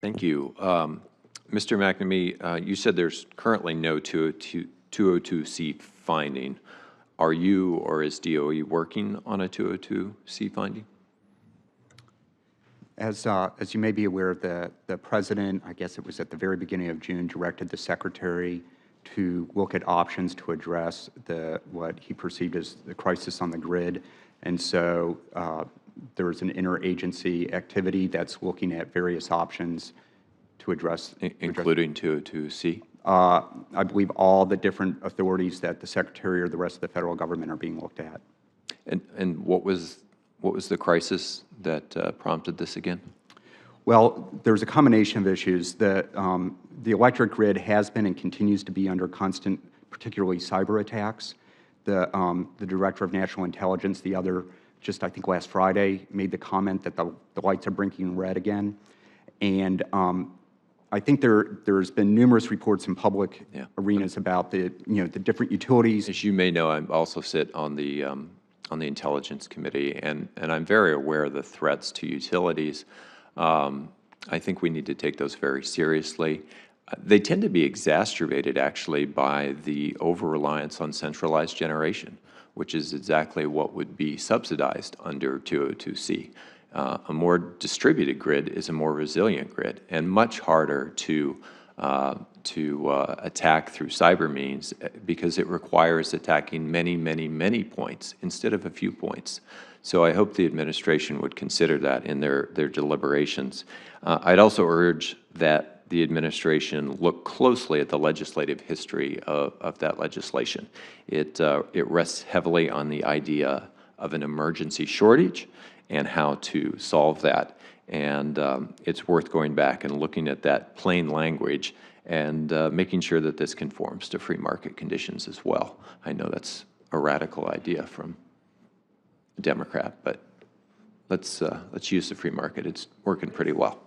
Thank you. Mr. McNamee, you said there's currently no 202C finding. Are you or is DOE working on a 202C finding? As you may be aware, the President, I guess it was at the very beginning of June, directed the Secretary to look at options to address what he perceived as the crisis on the grid. And so there is an interagency activity that's looking at various options to address. Including 202C? I believe all the different authorities that the Secretary or the rest of the Federal Government are being looked at. And what was the crisis that prompted this again? Well, there's a combination of issues. The electric grid has been and continues to be under constant, particularly cyber attacks. The Director of National Intelligence, just I think last Friday, made the comment that the lights are blinking red again. And I think there's been numerous reports in public arenas about the different utilities. As you may know, I also sit on the Intelligence Committee, and I'm very aware of the threats to utilities. I think we need to take those very seriously. They tend to be exacerbated, actually, by the over-reliance on centralized generation, which is exactly what would be subsidized under 202C. A more distributed grid is a more resilient grid and much harder to attack through cyber means because it requires attacking many, many, many points instead of a few points. So I hope the administration would consider that in their deliberations. I'd also urge that the administration look closely at the legislative history of that legislation. It rests heavily on the idea of an emergency shortage and how to solve that. And it's worth going back and looking at that plain language and making sure that this conforms to free market conditions as well. I know that's a radical idea from a Democrat, but let's use the free market. It's working pretty well.